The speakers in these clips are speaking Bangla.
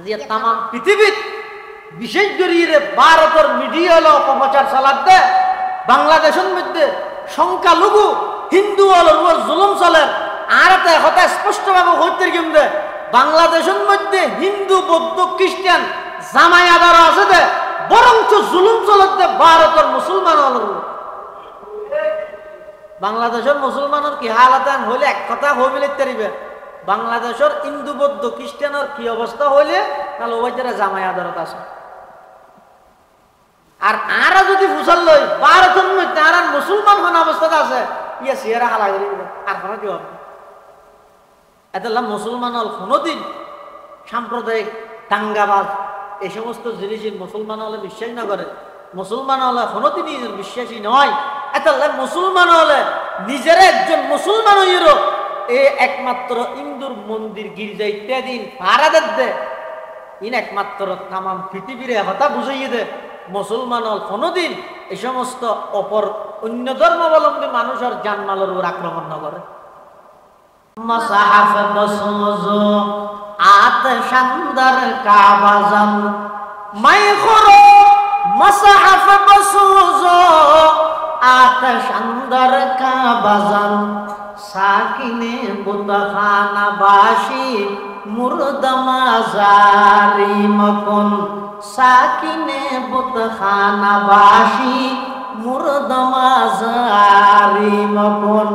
আজি তাম পৃথিবীত বিশেষ করে ভারতের মিডিয়া হলো অপপ্রচার চালাতে বাংলাদেশের মধ্যে সংখ্যালঘু হিন্দু হলো জুলুম চলে আর একটা স্পষ্টভাবে হইতে কিন্তু বাংলাদেশের মধ্যে হিন্দু বৌদ্ধ খ্রিস্টান জামাই আদার আছে দে বরঞ্চ জুলুম চলতে ভারতের মুসলমান হল বাংলাদেশের মুসলমানের কি হালাত হইলে এক কথা হয়ে মিলিতে পারিবে বাংলাদেশের হিন্দু বৌদ্ধ খ্রিস্টানের কি অবস্থা হইলে তাহলে ওই যারা জামাই আদালত আছে আর আরা যদি ফুসাল লই ভারতের মধ্যে আর মুসলমান কোন অবস্থাতে আছে ইয়া সিয়ারা হালা করে আর কোনো কি হবে এতলা মুসলমান হল কোনোদিন সাম্প্রদায়িক দাঙ্গাবাজ এই সমস্ত জিনিস মুসলমান হলে বিশ্বাস না করে মুসলমান হলে কোনোদিনই বিশ্বাসী নয় এতলা মুসলমান হলে নিজের একজন মুসলমান হইল এ একমাত্র হিন্দুর মন্দির গির্জা ইত্যাদি ভাড়াদের দে ইন একমাত্র তাম পৃথিবীর হতা বুঝাইয়ে দে মুসলমান হল কোনোদিন এই সমস্ত অপর অন্য ধর্মাবলম্বী মানুষের জানমালের উপর আক্রমণ না করে মসাহাফ বসুজো আতশানদার কাবাজান মাই খরো মসাহাফ বসুজো আতশানদার কাবাজান সাকিনে বুতখানা বাসি মুর্দমাজারি মকুন সাকিনে বুতখানা বাসি মুর্দমাজারি মকুন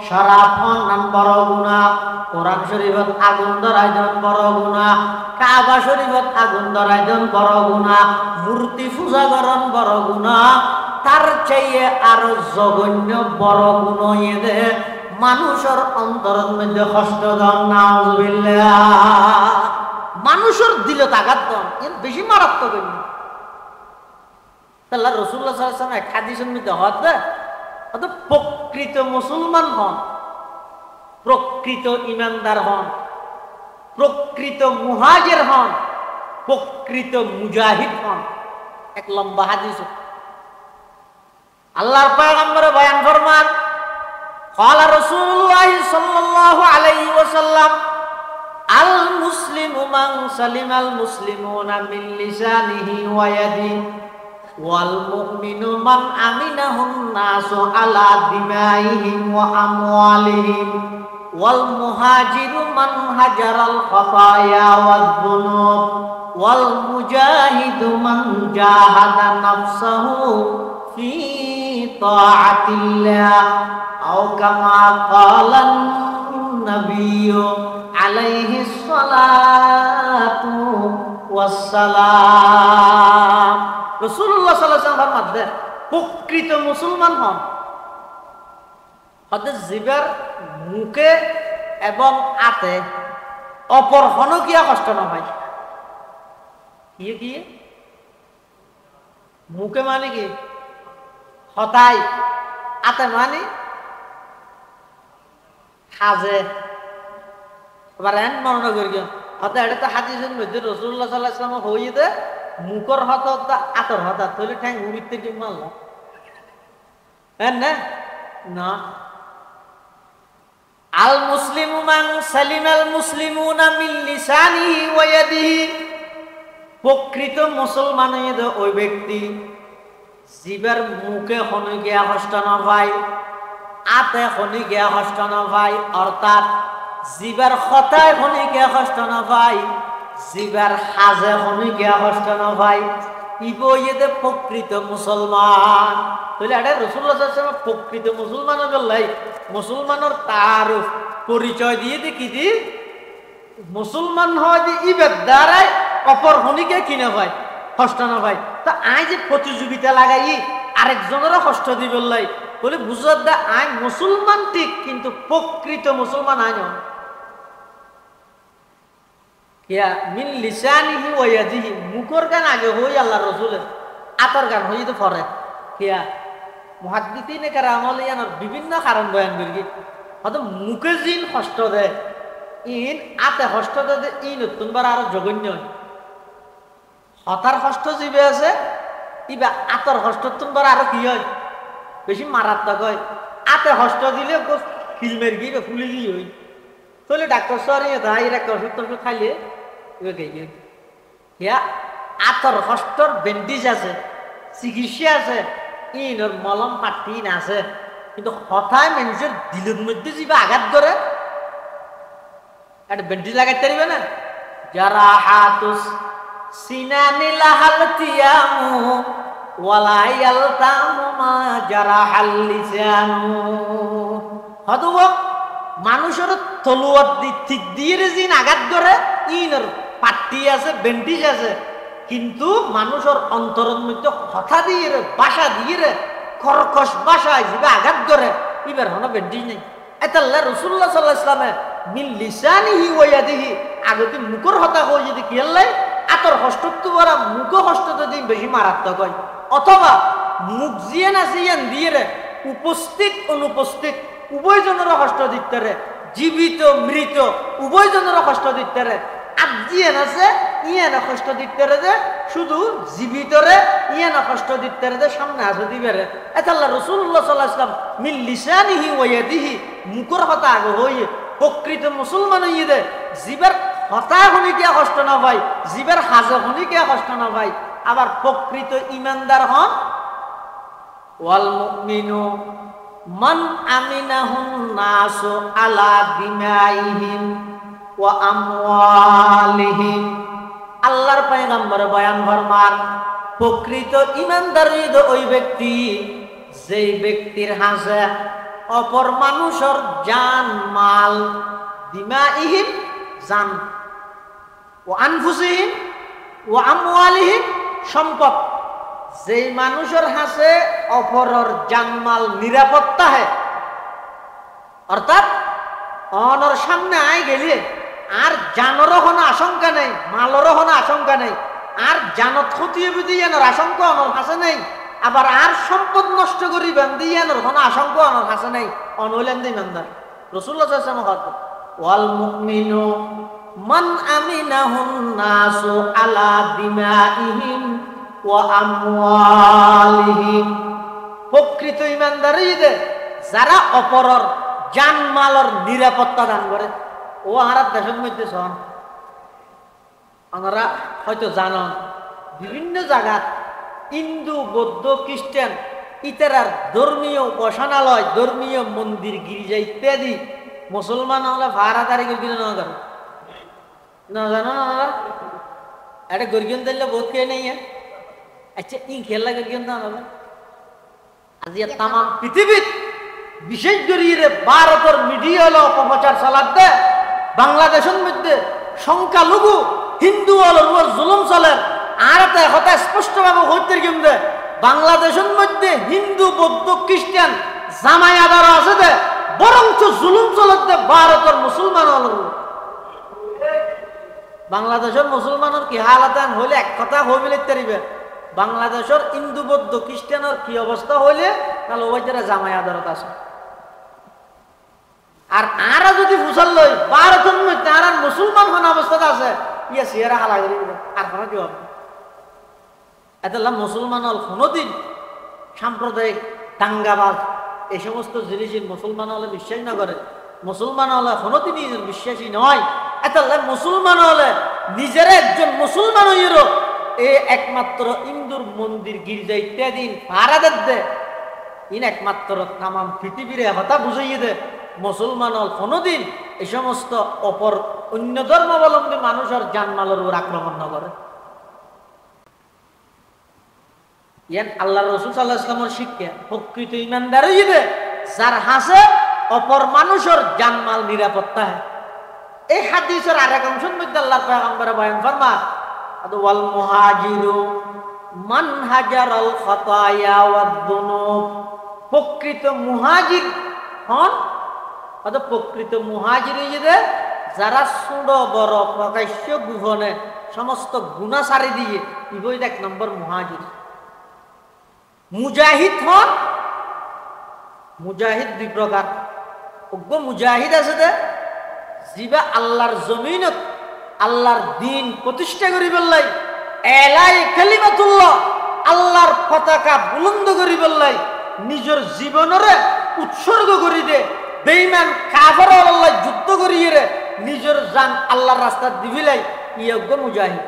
শরাফন বড় গুনাহ কোরআন শরীফত আগুন ধরাইজন বড় গুনাহ কাবা শরীফত আগুন ধরাইজন বড় গুনাহ মূর্তি পূজা করন বড় গুনাহ তার চেয়ে আরো জঘন্য বড় গুনাহ এদে মানুষের অন্তরের মধ্যে কষ্ট দাও নাউযুবিল্লাহ মানুষের দিলে আঘাত দাও এর বেশি মারাত্মক আল্লাহ রাসূলুল্লাহ সাল্লাল্লাহু আলাইহি ওয়াসাল্লাম হাদিসের মধ্যে হচ্ছে অত প্রকৃত মুসলমান হন প্রকৃত ইমানদার হন প্রকৃত মুহাজির হন প্রকৃত মুজাহিদ হন এক লম্বা হাদিস আল্লাহর পয়গম্বর বয়ান ফরমান قال رسول الله صلى الله عليه وسلم المسلم من سلم المسلمون من لسانه ويده والمؤمن من أمنه الناس على دمائهم وأموالهم والمهاجر من هجر الخطايا والذنوب والمجاهد من جاهد نفسه في طاعة الله أو كما قال النبي عليه الصلاة والسلام রাসূলুল্লাহ সাল্লাল্লাহু আলাইহি ওয়াসাল্লাম ফরমাতে প্রকৃত মুসলমান হন হতে জিবার মুখে এবং হাতে অপর হনকিয়া কষ্ট না হয় কি কি মুখে মানে কি হতাই হাতে মানে হাজে এবার এন মনে করি হতে এটা তো হাদিসের মধ্যে রাসূলুল্লাহ সাল্লাল্লাহু আলাইহি ওয়াসাল্লাম হইতে মুখর হত আতর হতা তৈলে ঠ্যাং উড়িতে দিয়ে মারল হ্যাঁ না আল মুসলিমু মান সালিমাল মুসলিমুনা মিন লিসানিহি ওয়া ইয়াদিহি প্রকৃত মুসলমান ওই ব্যক্তি জিবার মুখে হনে গিয়া কষ্ট না পায় আতে হনে গিয়া কষ্ট না পায় অর্থাৎ জিবার কথায় হনে গিয়া কষ্ট না পায় জিবার হাজে হনে গিয়া কষ্ট না পায় ইবইয়েতে প্রকৃত মুসলমান তাহলে এটা রাসূলুল্লাহ সাল্লাল্লাহু আলাইহি ওয়াসাল্লাম প্রকৃত মুসলমান বললাই মুসলমানের তারুফ পরিচয় দিয়ে কি দি মুসলমান হয় যে ইবাদ দ্বারাই অপর হনিকে কিনে ভাই কষ্ট না ভাই তো আই যে প্রতিযোগিতা লাগাই আরেকজনেরও কষ্ট দিবে বললাই বলে বুঝত দা আই মুসলমান ঠিক কিন্তু প্রকৃত মুসলমান আই নয় কিয়া মিন লিসানিহি ওয়া ইয়াদিহি মুখর গান আগে হই আল্লাহর রাসূলের আতর গান হই তো পরে কিয়া মুহাদ্দিসিনে কারামল ইয়ানোর বিভিন্ন কারণ বয়ান করি হয়তো মুখে জিন কষ্ট দেয় ইন আতে কষ্ট দেয় ইন তুমবার আরো জঘন্য হতার কষ্ট জিবে আছে ইবা আতর কষ্ট তুমবার আরো কি হয় বেশি মারাত্মক হয় আতে কষ্ট দিলে ফিল্মের গিয়ে ফুলে গিয়ে হই তাহলে ডাক্তার সরিয়ে ধাই একটা ওষুধ টষুধ খাইলে ইয়া আতর হস্তর বেন্ডিজ আছে, চিকিৎসা আছে, ইনর মলম পাটি আছে, কিন্তু হঠাৎ মানুষের দিলের মধ্যে যিবা আঘাত করে একটা বেন্ডিজ লাগাইতে পারবে না। যারা হাতুস সিনানি লাহাল তিয়ামু ওয়ালা ইয়ালতামু মা জারাহাল লিসানু। হদব মানুষের তলোয়ার ঠিক দিয়ে জিন আঘাত করে ইনর পাটি আছে, বেন্ডিজ আছে, কিন্তু মানুষের অন্তরের মধ্যে কথা দিয়ে বাসা দিয়ে কর্কশ বাসায় যিবা আঘাত করে ইবার হন বেন্ডিজ নেই। এতাল্লাহ রাসূলুল্লাহ সাল্লাল্লাহু আলাইহি ওয়াসাল্লামে মিন লিসানিহি ওয়া ইয়াদিহি আগতে মুখর হতা কই যদি কি হল্লাই আতর হস্তত্ব করা মুখ হস্ততে দিন বেশি মারাত্মক হয়, অথবা মুখ জিয়ে না জিয়ান দিয়ে উপস্থিত অনুপস্থিত উভয় জনের হস্ত দিতে, জীবিত মৃত উভয় জনের হস্ত দিতে, আজিয়ে আছে ইয়ে না কষ্ট দিতে যে শুধু জীবিতরে ইয়ে না কষ্ট দিতে যে সামনে আসে দিবে। এতাল্লাহ রাসূলুল্লাহ সাল্লাল্লাহু আলাইহি ওয়াসাল্লাম মিন লিসানিহি ওয়া ইয়াদিহি মুখর হতা আগে হইয়ে প্রকৃত মুসলমান হইয়ে দে জীবের হতা হনি কে কষ্ট না ভাই, জীবের হাজে হনি কে কষ্ট না ভাই। আবার প্রকৃত ইমানদার হন ওয়াল মুমিনু মান আমিনাহুন নাসু আলা দিমাইহিম ওয়া আমওয়ালিহিম। আল্লাহর পয়গম্বর বয়ান ফরমান প্রকৃত ইমানদার ওই ব্যক্তি যেই ব্যক্তির হাসে অপর মানুষের জান মাল, দিমাইহিম জান, ও আনফুসিহিম ও আমওয়ালিহিম সম্পদ, যেই মানুষের হাসে অপরের জানমাল নিরাপত্তা হে, অর্থাৎ অনর সামনে আয় গেলে আর জানরও কোনো আশঙ্কা নেই, মালরও কোনো আশঙ্কা নেই, আর জানত ক্ষতিয়ে বুঝিয়ে এনার আশঙ্কা অনর হাসে নেই, আবার আর সম্পদ নষ্ট করি বান্ধি এনার কোনো আশঙ্কা অনর হাসে নেই, অনহলেন ইমানদার। রাসূলুল্লাহ সাল্লাল্লাহু আলাইহি ওয়াসাল্লাম ওয়াল মুমিনু মান আমিনাহুন নাসু আলা দিমাইহিম ওয়া আমওয়ালিহিম। প্রকৃত ইমানদারই যারা অপরর জানমালর নিরাপত্তা দান করে। ও আমরা দেশের মধ্যে শোন, আমরা হয়তো জানন বিভিন্ন জায়গাত হিন্দু বৌদ্ধ খ্রিস্টান ইতারার ধর্মীয় উপাসনালয়, ধর্মীয় মন্দির গির্জা ইত্যাদি মুসলমান হলে ভাড়া তারিখের কিনে না করে না জানো না এটা গরিগন দিলে বহুত কে নেই। আচ্ছা ই খেলা গরিগন না হবে আজি তাম পৃথিবীত বিশেষ করে ভারতের মিডিয়া হলো অপপ্রচার চালাতে বাংলাদেশের মধ্যে সংখ্যালঘু হিন্দু হলো জুলুম চলে। আর কথা স্পষ্টভাবে হইতে কিন্তু বাংলাদেশের মধ্যে হিন্দু বৌদ্ধ খ্রিস্টান জামাই আদার আছে দে বরঞ্চ জুলুম চলতে ভারতের মুসলমান হল। বাংলাদেশের মুসলমানের কি হালাতান হইলে এক কথা হয়ে মিলে তারিবে, বাংলাদেশের হিন্দু বৌদ্ধ খ্রিস্টানের কি অবস্থা হইলে তাহলে ওই যারা জামাই আদারত আছে। আর আরা যদি ফুসাল লই ভারতের মধ্যে আর মুসলমান কোন অবস্থাতে আছে ইয়া সিয়ারা হালা করি আর কোনো কি হবে। এতলা মুসলমান হল কোনোদিন সাম্প্রদায়িক দাঙ্গাবাজ এই সমস্ত জিনিসের মুসলমান হলে বিশ্বাস না করে, মুসলমান হলে কোনোদিনই বিশ্বাসী নয়। এতলা মুসলমান হলে নিজের একজন মুসলমান হইল এ একমাত্র হিন্দুর মন্দির গির্জা ইত্যাদি ভাড়া দে ইন একমাত্র তাম পৃথিবীর হতা বুঝাইয়ে দে মুসলমান হল কোনোদিন এই সমস্ত অপর অন্য ধর্মাবলম্বী মানুষের জানমালের উপর আক্রমণ না করে। ইয়ান আল্লাহ রাসূল সাল্লাল্লাহু আলাইহি ওয়াসাল্লামের শিক্ষা প্রকৃত ইমানদার হইবে যার হাসে অপর মানুষের জানমাল নিরাপত্তা। এই হাদিসের আরেক অংশের মধ্যে আল্লাহর পয়গম্বর বয়ান ফরমান ওয়াল মুহাজিরু মান হাজারাল খাতায়া ওয়াদ দুনুব। প্রকৃত মুহাজির হন অর্থাৎ প্রকৃত মুহাজির হইবে যারা ছোট বড় প্রকাশ্য গোপনে সমস্ত গুনাহ সারি দিয়ে ইবই এক নম্বর মুহাজির। মুজাহিদ হন, মুজাহিদ দুই প্রকার। অজ্ঞ মুজাহিদ আছে দে যিবা আল্লাহর জমিনত আল্লাহর দিন প্রতিষ্ঠা করি বললাই এলাই কালিমাতুল্লাহ আল্লাহর পতাকা বুলন্দ করি বললাই নিজের জীবনরে উৎসর্গ করি দে বেঈমান কাফের আল্লাহ যুদ্ধ করিয়ে রে নিজের জান আল্লাহর রাস্তা দিবিলাই ই অজ্ঞ মুজাহিদ।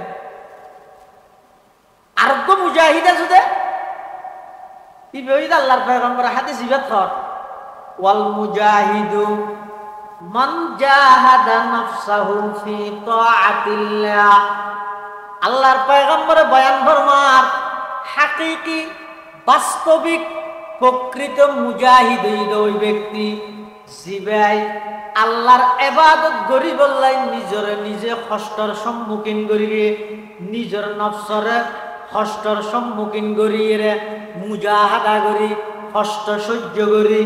আর্গ মুজাহিদ আছে দে ইবঈদ আল্লাহর পয়গম্বর হাদিস ইবাত কর ওয়াল মুজাহিদু মান জাহাদা নাফসাহু ফি তাআতিল্লাহ আল্লাহর পয়গম্বর বয়ান ফরমার হাকিকি বাস্তবিক প্রকৃত মুজাহিদ ওই ব্যক্তি জিবাই আল্লাহর ইবাদত করি বললাই নিজরে নিজে কষ্টর সম্মুখীন করিয়ে নিজের নফসরে কষ্টর সম্মুখীন করিয়ে মুজাহাদা করি কষ্ট সহ্য করি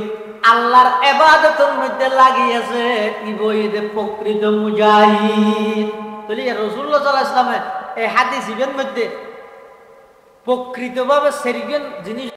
আল্লাহর ইবাদতের মধ্যে লাগিয়েছে ইবঈদ প্রকৃত মুজাহিদ তাহলে রাসূলুল্লাহ সাল্লাল্লাহু আলাইহি ওয়াসাল্লাম এই হাদিস ইবের মধ্যে প্রকৃতভাবে সেরিগেন জিনিস